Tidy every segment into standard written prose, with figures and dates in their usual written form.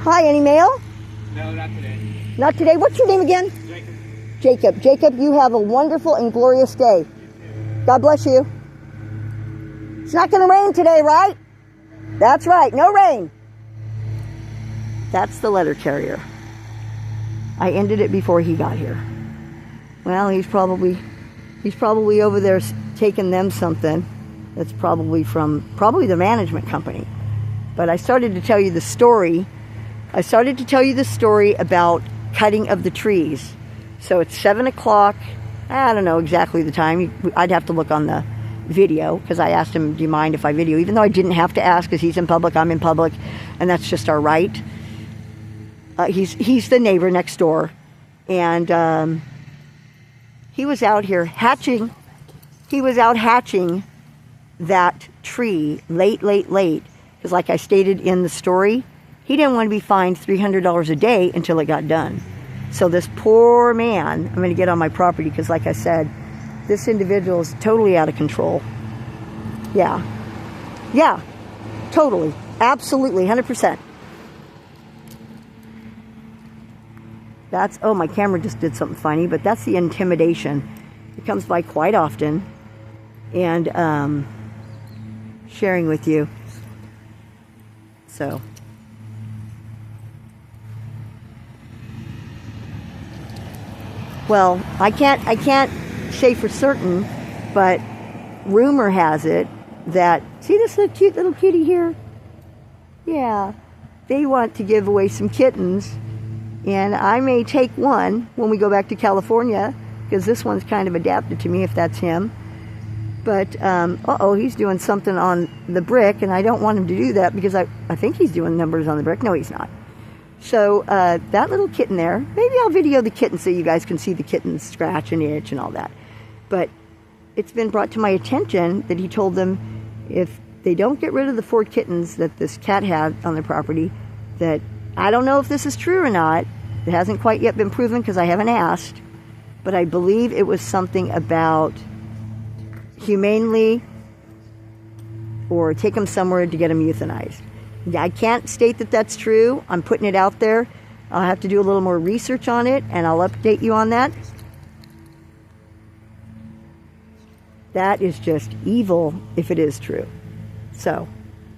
Hi, any mail? No, not today. Not today? What's your name again? Jacob. Jacob. Jacob, you have a wonderful and glorious day. God bless you. It's not going to rain today, right? That's right, no rain. That's the letter carrier. I ended it before he got here. Well, he's probably over there taking them something. That's probably from the management company. But I started to tell you the story. I started to tell you the story about cutting of the trees. So it's 7 o'clock. I don't know exactly the time. I'd have to look on the video because I asked him, do you mind if I video? Even though I didn't have to ask because he's in public, I'm in public, and that's just our right. He's the neighbor next door, and he was out here hatching. He was out hatching that tree late, because like I stated in the story, he didn't want to be fined $300 a day until it got done. So this poor man, I'm going to get on my property because like I said, this individual is totally out of control. Yeah, totally, absolutely, 100%. That's, oh, my camera just did something funny, but that's the intimidation. It comes by quite often, and sharing with you. So. Well, I can't say for certain, but rumor has it that, see this little cute little kitty here? Yeah, they want to give away some kittens, and I may take one when we go back to California, because this one's kind of adapted to me, if that's him. But, uh-oh, he's doing something on the brick, and I don't want him to do that, because I think he's doing numbers on the brick. No, he's not. So that little kitten there, maybe I'll video the kitten so you guys can see the kitten scratch and itch and all that. But it's been brought to my attention that he told them if they don't get rid of the 4 kittens that this cat had on their property, that I don't know if this is true or not. It hasn't quite yet been proven because I haven't asked. But I believe it was something about humanely or take them somewhere to get them euthanized. I can't state that that's true. I'm putting it out there. I'll have to do a little more research on it, and I'll update you on that. That is just evil if it is true. So,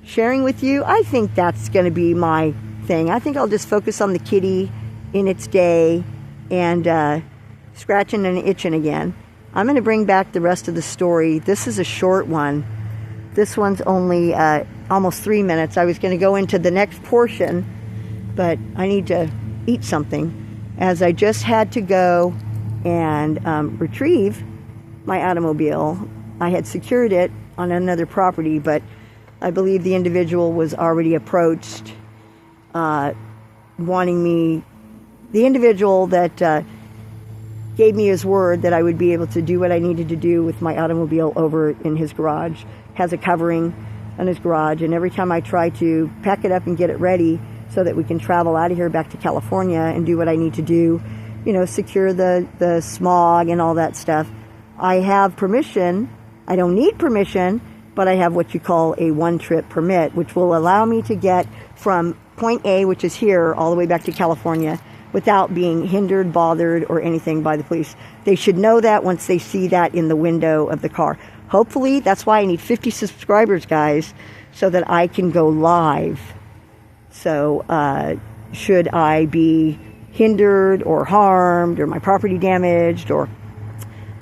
sharing with you, I think that's going to be my thing. I think I'll just focus on the kitty in its day and scratching and itching again. I'm going to bring back the rest of the story. This is a short one. This one's only almost 3 minutes. I was going to go into the next portion, but I need to eat something, as I just had to go and retrieve my automobile. I had secured it on another property, but I believe the individual was already approached, wanting me, the individual that gave me his word that I would be able to do what I needed to do with my automobile over in his garage, has a covering on his garage, and every time I try to pack it up and get it ready so that we can travel out of here back to California and do what I need to do, you know, secure the smog and all that stuff, I have permission. I don't need permission, but I have what you call a one-trip permit, which will allow me to get from point A, which is here, all the way back to California without being hindered, bothered, or anything by the police. They should know that once they see that in the window of the car. Hopefully, that's why I need 50 subscribers, guys, so that I can go live. So, should I be hindered or harmed or my property damaged, or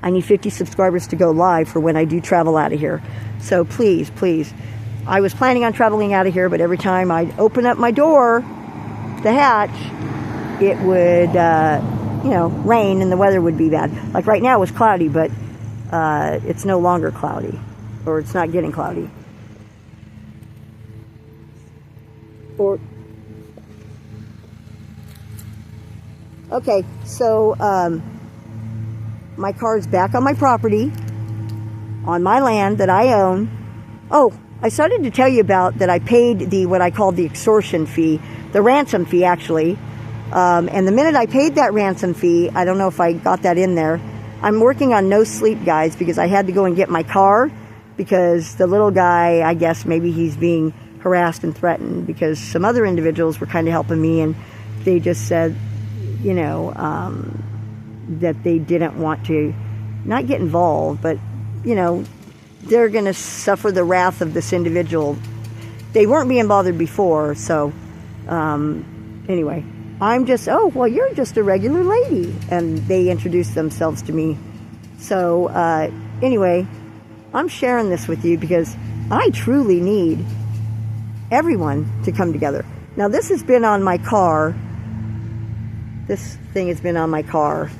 I need 50 subscribers to go live for when I do travel out of here. So please, I was planning on traveling out of here, but every time I'd open up my door, the hatch, it would, rain and the weather would be bad. Like right now it was cloudy, but it's no longer cloudy, or it's not getting cloudy. Okay, so my car's back on my property, on my land that I own. Oh, I started to tell you about that I paid what I called the extortion fee, the ransom fee actually. And the minute I paid that ransom fee, I don't know if I got that in there. I'm working on no sleep, guys, because I had to go and get my car because the little guy, I guess maybe he's being harassed and threatened, because some other individuals were kind of helping me, and they just said, you know, that they didn't want to not get involved, but, you know, they're going to suffer the wrath of this individual. They weren't being bothered before, so anyway, I'm just, oh, well, you're just a regular lady. And they introduced themselves to me. So anyway, I'm sharing this with you because I truly need everyone to come together. Now, this has been on my car. This thing has been on my car.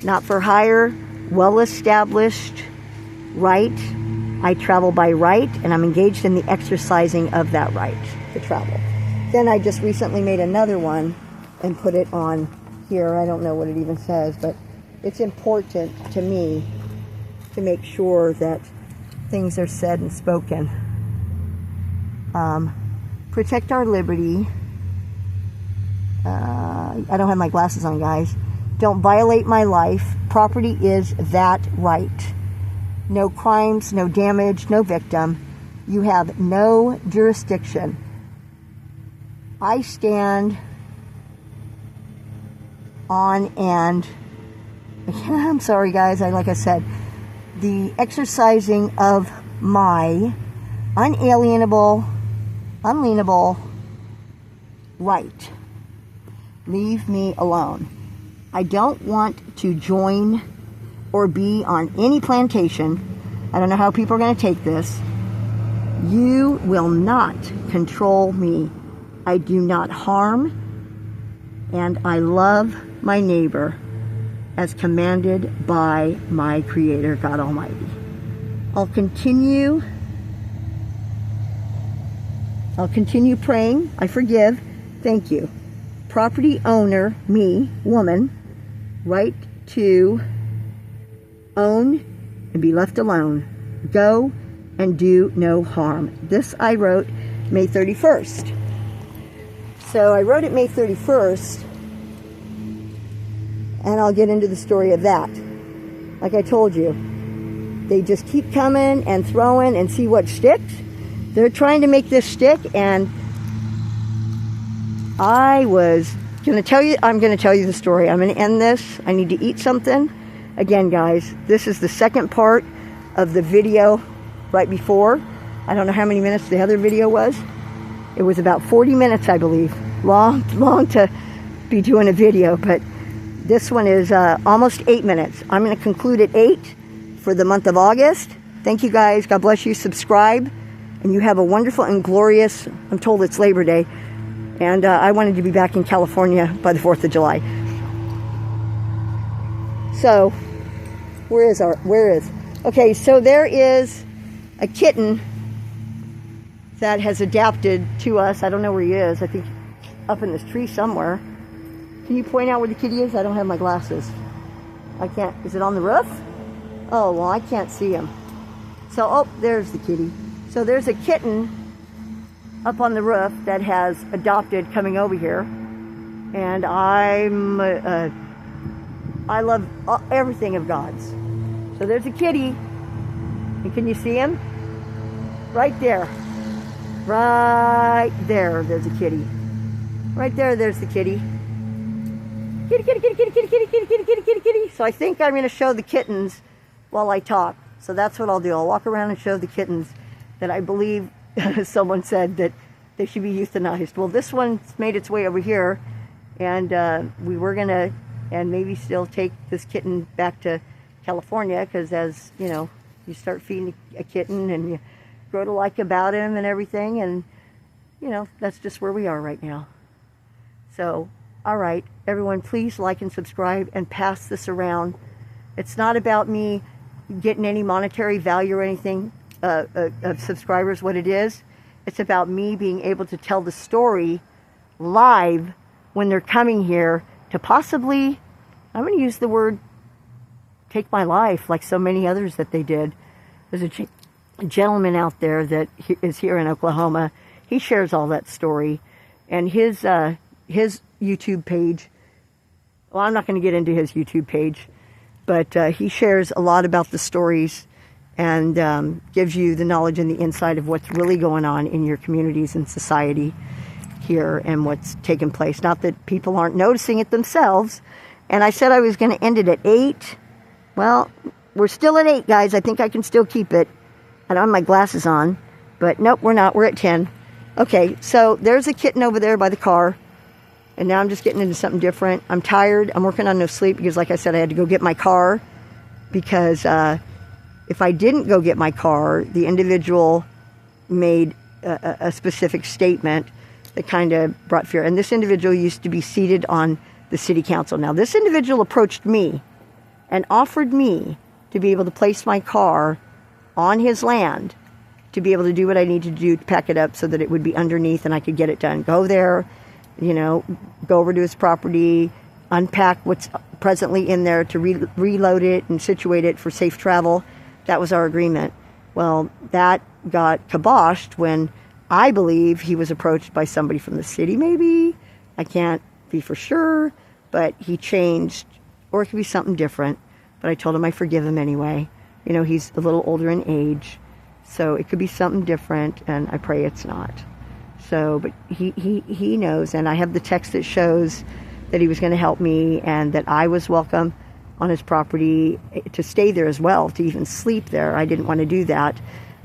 Not for hire, well-established, right. I travel by right, and I'm engaged in the exercising of that right to travel. Then I just recently made another one and put it on here. I don't know what it even says, but it's important to me to make sure that things are said and spoken. Protect our liberty. I don't have my glasses on, guys. Don't violate my life. Property is that right. No crimes, no damage, no victim. You have no jurisdiction. I stand on and, I'm sorry guys, like I said, the exercising of my unalienable right. Leave me alone. I don't want to join or be on any plantation. I don't know how people are going to take this. You will not control me. I do not harm, and I love my neighbor as commanded by my Creator, God Almighty. I'll continue praying. I forgive. Thank you. Property owner, me, woman, right to own and be left alone. Go and do no harm. This I wrote May 31st. So I wrote it May 31st, and I'll get into the story of that. Like I told you, they just keep coming and throwing and see what sticks. They're trying to make this stick, and I'm going to tell you the story. I'm going to end this. I need to eat something. Again, guys, this is the second part of the video right before. I don't know how many minutes the other video was. It was about 40 minutes, I believe. Long to be doing a video, but this one is almost 8 minutes. I'm going to conclude at 8 for the month of August. Thank you, guys. God bless you. Subscribe, and you have a wonderful and glorious, I'm told it's Labor Day, and I wanted to be back in California by the 4th of July. So, okay, so there is a kitten that has adapted to us. I don't know where he is. I think up in this tree somewhere. Can you point out where the kitty is? I don't have my glasses. I can't. Is it on the roof? Oh, well, I can't see him. So, oh, there's the kitty. So there's a kitten up on the roof that has adopted coming over here. And I love everything of God's. So there's a kitty. And can you see him? Right there. Right there, there's a kitty. Right there, there's the kitty. Kitty, kitty, kitty, kitty, kitty, kitty, kitty, kitty, kitty, kitty, kitty. So I think I'm going to show the kittens while I talk. So that's what I'll do. I'll walk around and show the kittens that I believe someone said that they should be euthanized. Well, this one's made its way over here, and we were going to, and maybe still take this kitten back to California, because as, you know, you start feeding a kitten and you grow to like about him and everything, and, you know, that's just where we are right now. So, all right, everyone, please like and subscribe and pass this around. It's not about me getting any monetary value or anything of subscribers. What it is, it's about me being able to tell the story live when they're coming here to possibly, I'm going to use the word, take my life, like so many others that they did. There's a gentleman out there that is here in Oklahoma. He shares all that story, and his YouTube page, well, I'm not going to get into his YouTube page, but he shares a lot about the stories and gives you the knowledge and the insight of what's really going on in your communities and society here and what's taking place. Not that people aren't noticing it themselves. And I said I was going to end it at 8. Well, we're still at 8, guys. I think I can still keep it. I don't have my glasses on, but nope, we're not. We're at 10. Okay, so there's a kitten over there by the car. And now I'm just getting into something different. I'm tired. I'm working on no sleep because, like I said, I had to go get my car. Because if I didn't go get my car, the individual made a specific statement that kind of brought fear. And this individual used to be seated on the city council. Now, this individual approached me and offered me to be able to place my car on his land to be able to do what I need to do to pack it up so that it would be underneath and I could get it done. Go there, go over to his property, unpack what's presently in there to reload it and situate it for safe travel. That was our agreement. Well, that got kiboshed when I believe he was approached by somebody from the city, maybe. I can't be for sure, but he changed, or it could be something different. But I told him I forgive him anyway. He's a little older in age, so it could be something different, and I pray it's not. So, but he knows, and I have the text that shows that he was going to help me and that I was welcome on his property to stay there as well, to even sleep there. I didn't want to do that.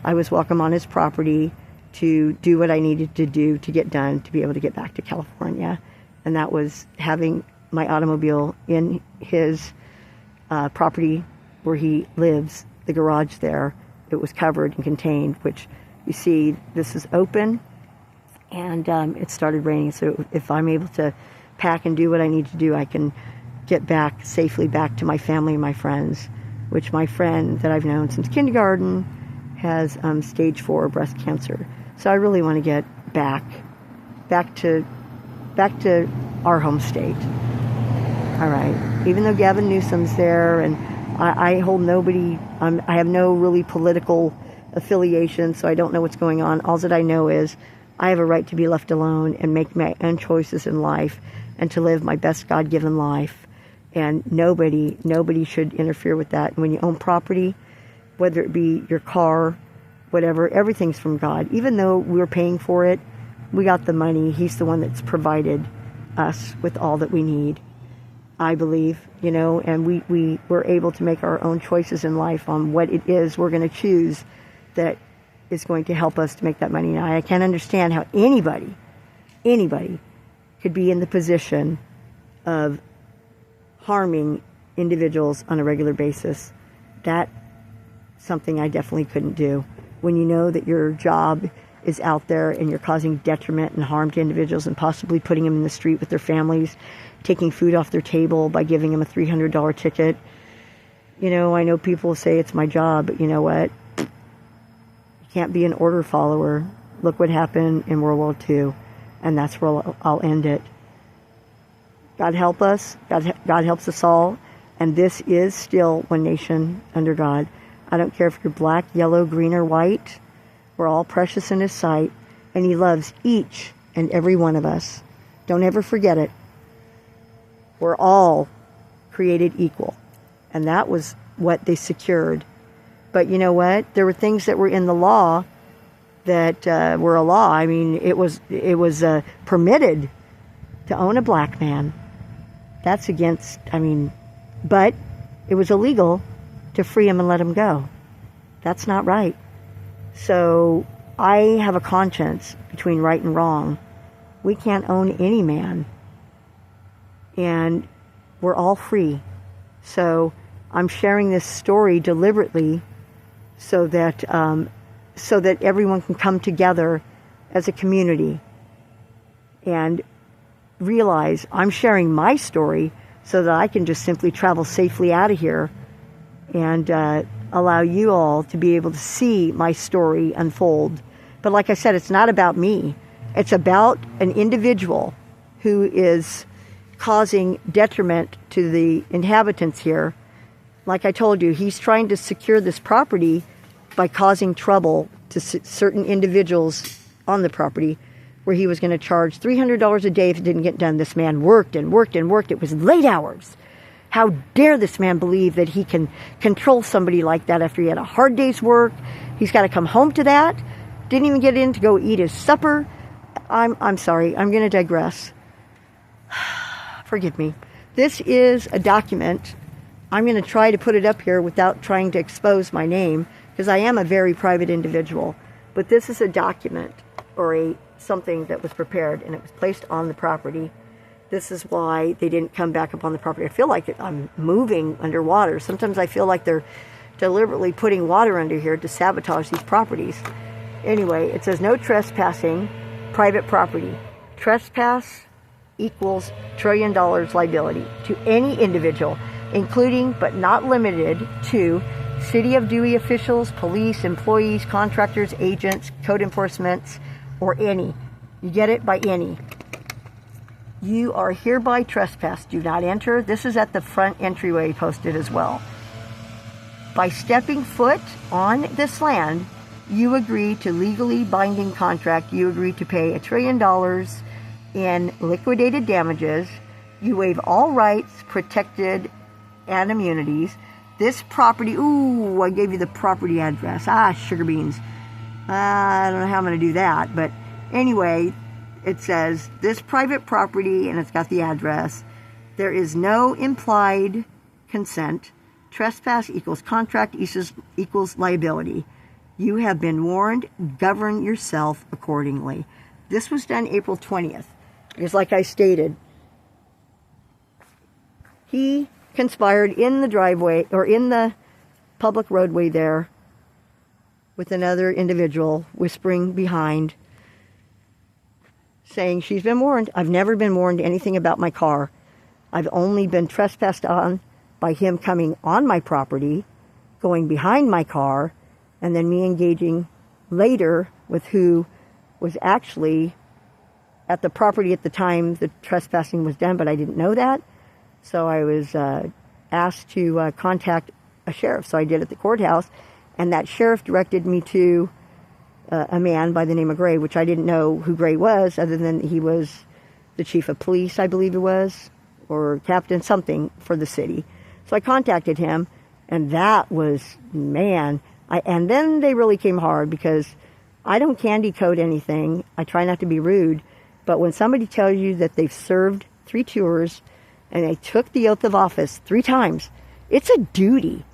I was welcome on his property to do what I needed to do to get done to be able to get back to California. And that was having my automobile in his property where he lives, the garage there. It was covered and contained, which you see this is open, and it started raining. So if I'm able to pack and do what I need to do, I can get back safely back to my family and my friends, which my friend that I've known since kindergarten has stage 4 breast cancer. So I really want to get back to our home state. All right. Even though Gavin Newsom's there, and I hold nobody, I have no really political affiliation, so I don't know what's going on. All that I know is I have a right to be left alone and make my own choices in life and to live my best God-given life. And nobody should interfere with that. And when you own property, whether it be your car, whatever, everything's from God. Even though we're paying for it, we got the money. He's the one that's provided us with all that we need, I believe, and we were able to make our own choices in life on what it is we're going to choose that is going to help us to make that money. Now, I can't understand how anybody could be in the position of harming individuals on a regular basis. That's something I definitely couldn't do. When you know that your job is out there and you're causing detriment and harm to individuals and possibly putting them in the street with their families, taking food off their table by giving them a $300 ticket. I know people say it's my job, but you know what? You can't be an order follower. Look what happened in World War II, and that's where I'll end it. God help us. God helps us all, and this is still one nation under God. I don't care if you're black, yellow, green, or white. We're all precious in His sight, and He loves each and every one of us. Don't ever forget it. We're all created equal, and that was what they secured. But you know what? There were things that were in the law that were a law. I mean, it was permitted to own a black man. That's against, but it was illegal to free him and let him go. That's not right. So I have a conscience between right and wrong. We can't own any man. And we're all free. So I'm sharing this story deliberately so that everyone can come together as a community and realize I'm sharing my story so that I can just simply travel safely out of here and allow you all to be able to see my story unfold. But like I said, it's not about me. It's about an individual who is causing detriment to the inhabitants here. Like I told you, he's trying to secure this property by causing trouble to certain individuals on the property, where he was going to charge $300 a day if it didn't get done. This man worked and worked and worked. It was late hours. How dare this man believe that he can control somebody like that after he had a hard day's work? He's got to come home to that. Didn't even get in to go eat his supper. I'm sorry. I'm going to digress. Forgive me. This is a document. I'm going to try to put it up here without trying to expose my name, because I am a very private individual. But this is a document, or something that was prepared, and it was placed on the property. This is why they didn't come back up on the property. I feel like I'm moving underwater. Sometimes I feel like they're deliberately putting water under here to sabotage these properties. Anyway, it says no trespassing, private property. Trespass equals $1 trillion liability to any individual, including but not limited to City of Dewey officials, police, employees, contractors, agents, code enforcements, or any. You get it? By any. You are hereby trespassed. Do not enter. This is at the front entryway posted as well. By stepping foot on this land, you agree to legally binding contract. You agree to pay $1 trillion in liquidated damages. You waive all rights, protected, and immunities. This property, ooh, I gave you the property address. Sugar beans. I don't know how I'm going to do that, but anyway, it says this private property, and it's got the address. There is no implied consent. Trespass equals contract equals liability. You have been warned. Govern yourself accordingly. This was done April 20th. Because like I stated, he conspired in the driveway, or in the public roadway there, with another individual whispering behind, saying she's been warned. I've never been warned anything about my car. I've only been trespassed on by him coming on my property, going behind my car, and then me engaging later with who was actually at the property at the time the trespassing was done, but I didn't know that. So I was asked to contact a sheriff. So I did at the courthouse, and that sheriff directed me to a man by the name of Gray, which I didn't know who Gray was, other than he was the chief of police, I believe it was, or captain something for the city. So I contacted him, and that was, man, and then they really came hard, because I don't candy coat anything. I try not to be rude, but when somebody tells you that they've served 3 tours and they took the oath of office 3 times, it's a duty.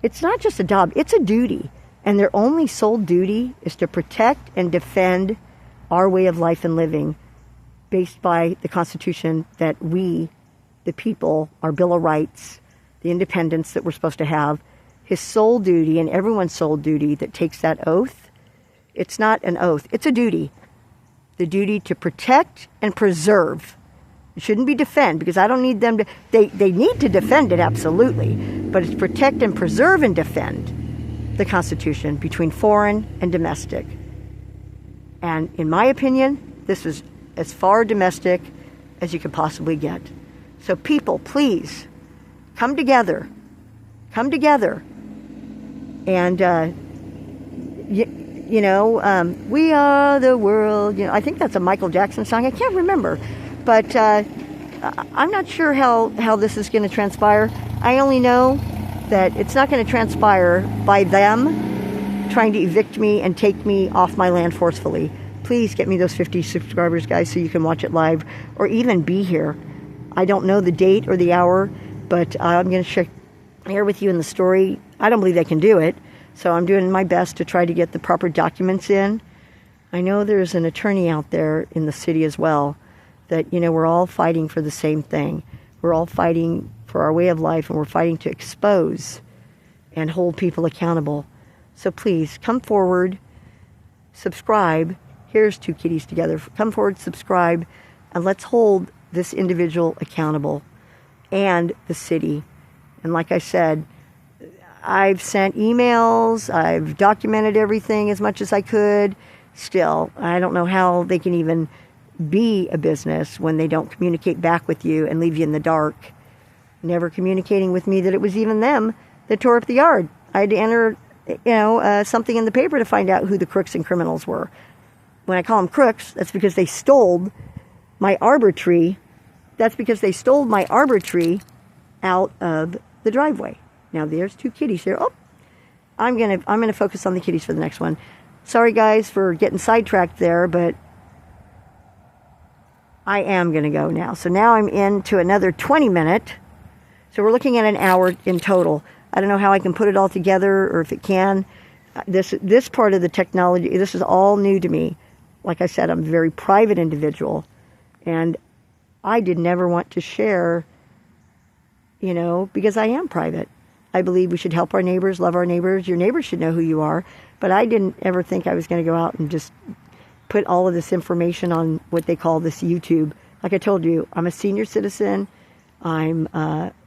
It's not just a job, it's a duty. And their only sole duty is to protect and defend our way of life and living based by the Constitution that we, the people, our Bill of Rights, the independence that we're supposed to have. His sole duty, and everyone's sole duty that takes that oath, it's not an oath, it's a duty. The duty to protect and preserve. It shouldn't be defend, because I don't need them to, they need to defend it, absolutely, but it's protect and preserve and defend the Constitution between foreign and domestic. And in my opinion, this is as far domestic as you could possibly get. So people, please, come together. Come together. And, we are the world. I think that's a Michael Jackson song. I can't remember. But I'm not sure how this is going to transpire. I only know that it's not going to transpire by them trying to evict me and take me off my land forcefully. Please get me those 50 subscribers, guys, so you can watch it live or even be here. I don't know the date or the hour, but I'm going to share with you in the story. I don't believe they can do it, so I'm doing my best to try to get the proper documents in. I know there's an attorney out there in the city as well that, we're all fighting for the same thing. We're all fighting for our way of life, and we're fighting to expose and hold people accountable. So please, come forward, subscribe. Here's 2 kitties together. Come forward, subscribe, and let's hold this individual accountable and the city. And like I said, I've sent emails, I've documented everything as much as I could. Still, I don't know how they can even be a business when they don't communicate back with you and leave you in the dark. Never communicating with me that it was even them that tore up the yard. I had to enter, something in the paper to find out who the crooks and criminals were. When I call them crooks, that's because they stole my arbor tree. That's because they stole my arbor tree out of the driveway. Now there's 2 kitties here. Oh, I'm gonna focus on the kitties for the next one. Sorry guys for getting sidetracked there, but I am gonna go now. So now I'm into another 20-minute. So we're looking at an hour in total. I don't know how I can put it all together, or if it can. This part of the technology, this is all new to me. Like I said, I'm a very private individual, and I did never want to share, you know, because I am private. I believe we should help our neighbors, love our neighbors. Your neighbors should know who you are. But I didn't ever think I was going to go out and just put all of this information on what they call this YouTube. Like I told you, I'm a senior citizen. I'm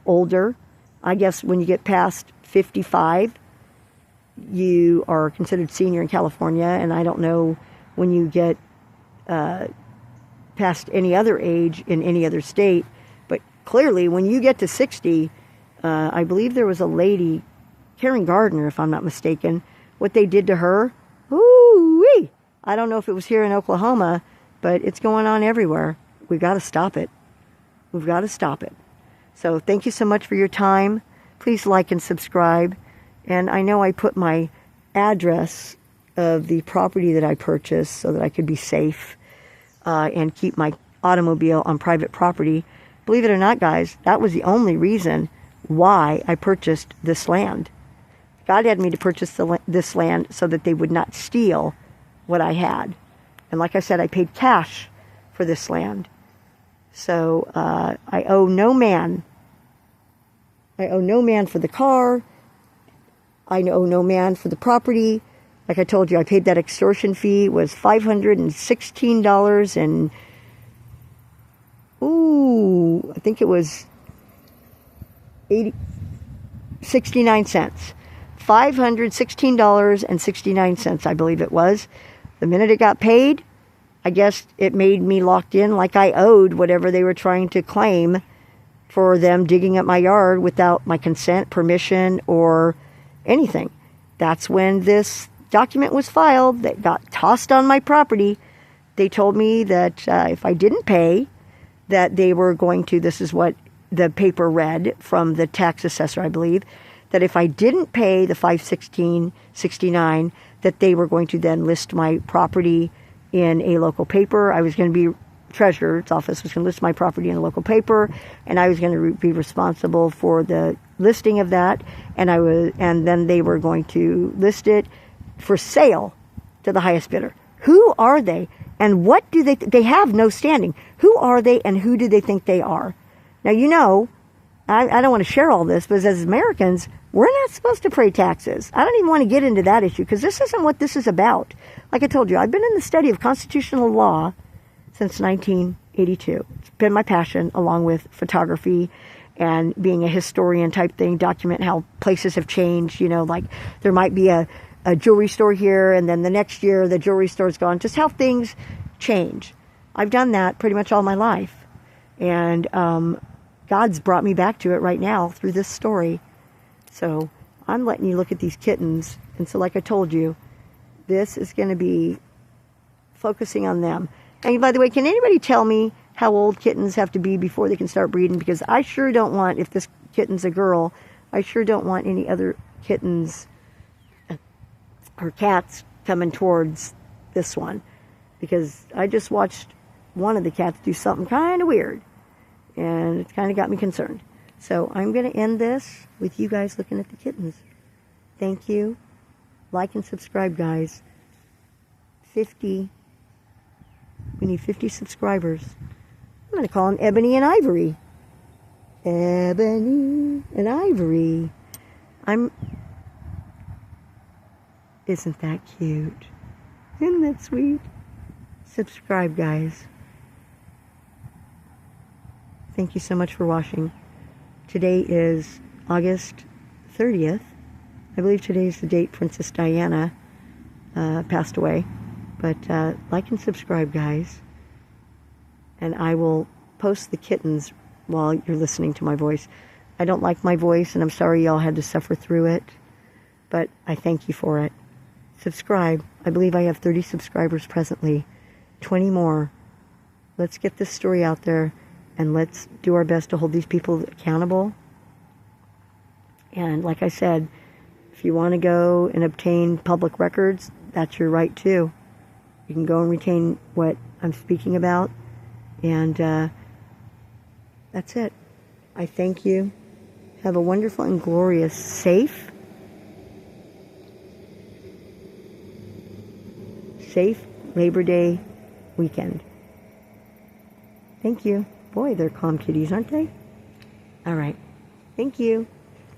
older. I guess when you get past 55, you are considered senior in California. And I don't know when you get past any other age in any other state. But clearly, when you get to 60, I believe there was a lady, Karen Gardner, if I'm not mistaken, what they did to her, ooh-wee! I don't know if it was here in Oklahoma, but it's going on everywhere. We've got to stop it. We've got to stop it. So thank you so much for your time. Please like and subscribe. And I know I put my address of the property that I purchased so that I could be safe and keep my automobile on private property. Believe it or not, guys, that was the only reason why I purchased this land. God had me to purchase this land so that they would not steal what I had. And like I said, I paid cash for this land. So I owe no man. I owe no man for the car. I owe no man for the property. Like I told you, I paid that extortion fee. It was $516 and, I think it was 69 cents. $516.69, I believe it was. The minute it got paid, I guess it made me locked in like I owed whatever they were trying to claim for them digging up my yard without my consent, permission, or anything. That's when this document was filed that got tossed on my property. They told me that if I didn't pay, that they were going to, this is what the paper read from the tax assessor, I believe, that if I didn't pay the $516.69, that they were going to then list my property in a local paper. I was going to be treasurer's office was going to list my property in a local paper, and I was going to be responsible for the listing of that, and then they were going to list it for sale to the highest bidder. Who are they, and what do they have no standing? Who are they, and who do they think they are? Now, you know, I don't want to share all this, but as Americans, we're not supposed to pay taxes. I don't even want to get into that issue because this isn't what this is about. Like I told you, I've been in the study of constitutional law since 1982. It's been my passion, along with photography and being a historian type thing, document how places have changed. You know, like there might be a jewelry store here, and then the next year the jewelry store's gone. Just how things change. I've done that pretty much all my life. And God's brought me back to it right now through this story. So I'm letting you look at these kittens. And so like I told you, this is going to be focusing on them. And by the way, can anybody tell me how old kittens have to be before they can start breeding? Because I sure don't want, if this kitten's a girl, I sure don't want any other kittens or cats coming towards this one. Because I just watched one of the cats do something kind of weird. And it's kind of got me concerned. So I'm going to end this with you guys looking at the kittens. Thank you. Like and subscribe, guys. 50. We need 50 subscribers. I'm going to call them Ebony and Ivory. Ebony and Ivory. Isn't that cute? Isn't that sweet? Subscribe, guys. Thank you so much for watching. Today is August 30th. I believe today is the date Princess Diana passed away. But like and subscribe, guys. And I will post the kittens while you're listening to my voice. I don't like my voice, and I'm sorry y'all had to suffer through it. But I thank you for it. Subscribe. I believe I have 30 subscribers presently. 20 more. Let's get this story out there. And let's do our best to hold these people accountable And like I said, if you want to go and obtain public records, that's your right too. You can go and retain what I'm speaking about. And that's it. I thank you. Have a wonderful and glorious, safe Labor Day weekend. Thank you. Boy, they're calm kitties, aren't they? All right. Thank you.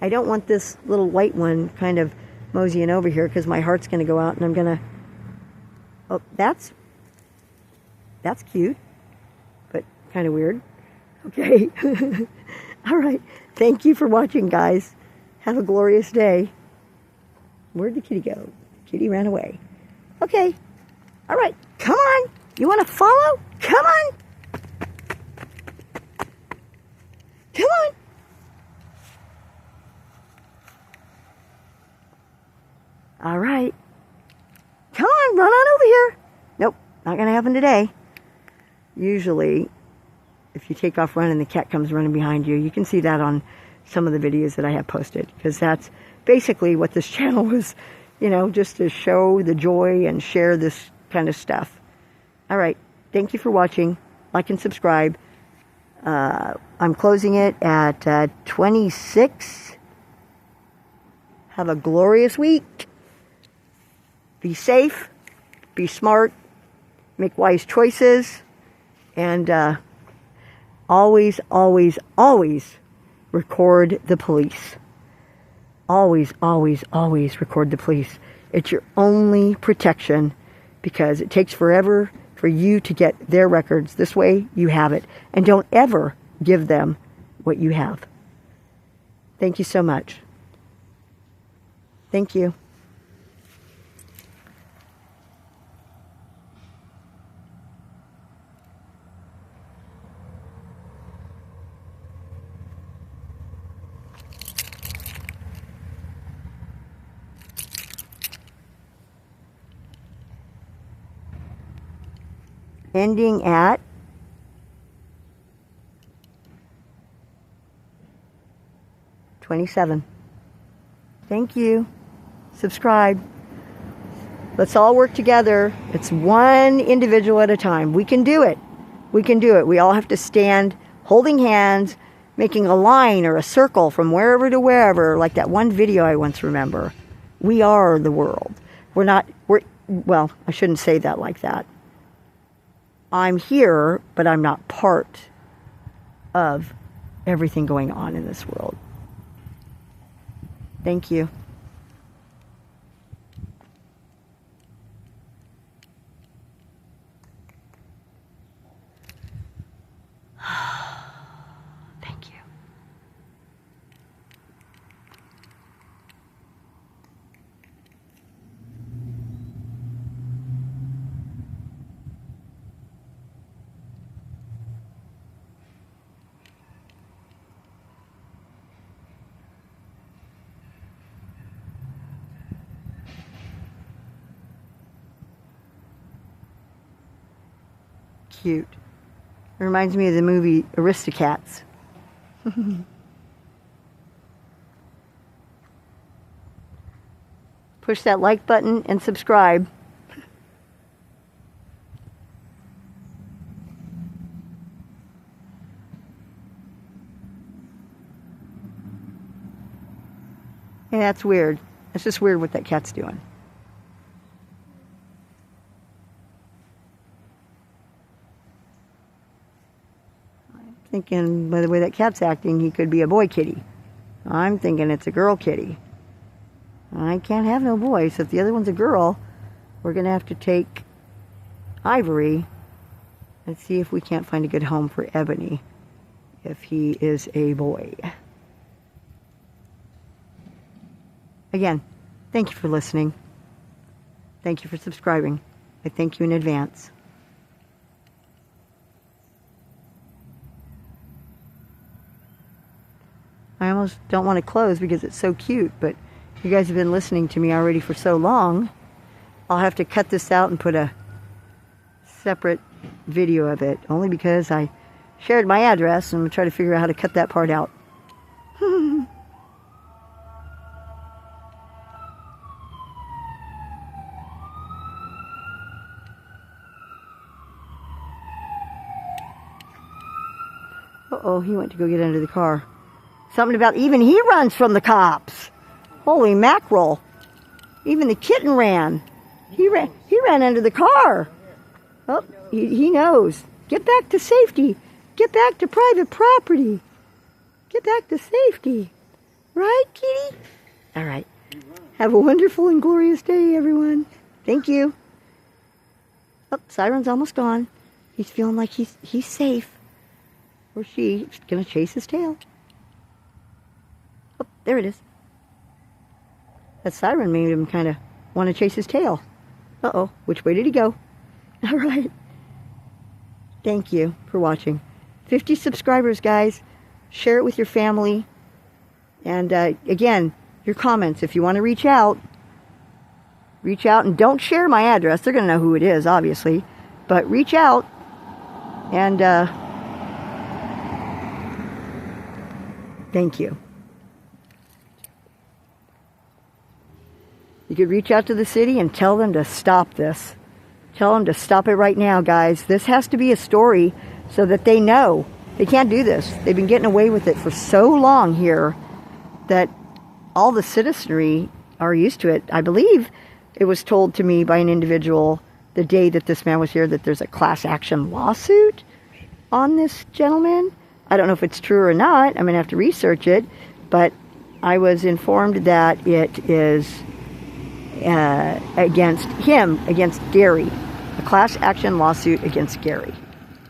I don't want this little white one kind of moseying over here because my heart's going to go out and I'm going to... Oh, that's cute, but kind of weird. Okay. All right. Thank you for watching, guys. Have a glorious day. Where'd the kitty go? Kitty ran away. Okay. All right. Come on. You want to follow? Come on. Come on. All right. Come on, run on over here. Nope, not going to happen today. Usually, if you take off running, the cat comes running behind you. You can see that on some of the videos that I have posted, because that's basically what this channel was, you know, just to show the joy and share this kind of stuff. All right. Thank you for watching. Like and subscribe. I'm closing it at 26. Have a glorious week. Be safe. Be smart. Make wise choices. And always, always, always record the police. Always, always, always record the police. It's your only protection, because it takes forever for you to get their records. This way you have it. And don't ever give them what you have. Thank you so much. Thank you. Ending at 27. Thank you. Subscribe. Let's all work together. It's one individual at a time. We can do it. We can do it. We all have to stand holding hands, making a line or a circle from wherever to wherever, like that one video I once remember. We are the world. Well, I shouldn't say that like that. I'm here, but I'm not part of everything going on in this world. Thank you. Thank you. Cute. It reminds me of the movie Aristocats. Push that like button and subscribe. Yeah, that's weird. It's just weird what that cat's doing. Thinking by the way that cat's acting, he could be a boy kitty. I'm thinking it's a girl kitty. I can't have no boy, so if the other one's a girl, we're going to have to take Ivory and see if we can't find a good home for Ebony if he is a boy. Again, thank you for listening. Thank you for subscribing. I thank you in advance. I almost don't want to close because it's so cute, but you guys have been listening to me already for so long. I'll have to cut this out and put a separate video of it, only because I shared my address and I'm going to try to figure out how to cut that part out. Uh-oh, he went to go get under the car. Something about even he runs from the cops. Holy mackerel. Even the kitten ran. He ran under the car. Oh, he knows. Get back to safety. Get back to private property. Get back to safety. Right, kitty? All right. Have a wonderful and glorious day, everyone. Thank you. Oh, Siren's almost gone. He's feeling like he's safe. Or she's going to chase his tail. Oh, there it is. That siren made him kind of want to chase his tail. Uh-oh, which way did he go? All right. Thank you for watching. 50 subscribers, guys. Share it with your family. And again, your comments. If you want to reach out and don't share my address. They're going to know who it is, obviously. But reach out and thank you. You could reach out to the city and tell them to stop this. Tell them to stop it right now, guys. This has to be a story so that they know. They can't do this. They've been getting away with it for so long here that all the citizenry are used to it. I believe it was told to me by an individual the day that this man was here that there's a class action lawsuit on this gentleman. I don't know if it's true or not. I'm going to have to research it. But I was informed that it is against him, against Gary. A class action lawsuit against Gary.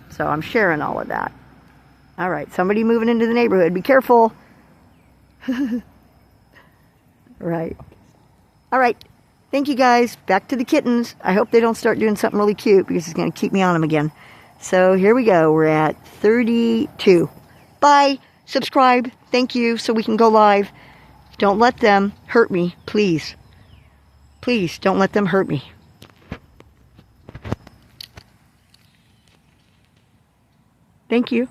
So I'm sharing all of that. All right, somebody moving into the neighborhood. Be careful. Right. All right. Thank you, guys. Back to the kittens. I hope they don't start doing something really cute because it's going to keep me on them again. So here we go. We're at 32. Bye. Subscribe. Thank you. So we can go live. Don't let them hurt me, please. Please don't let them hurt me. Thank you.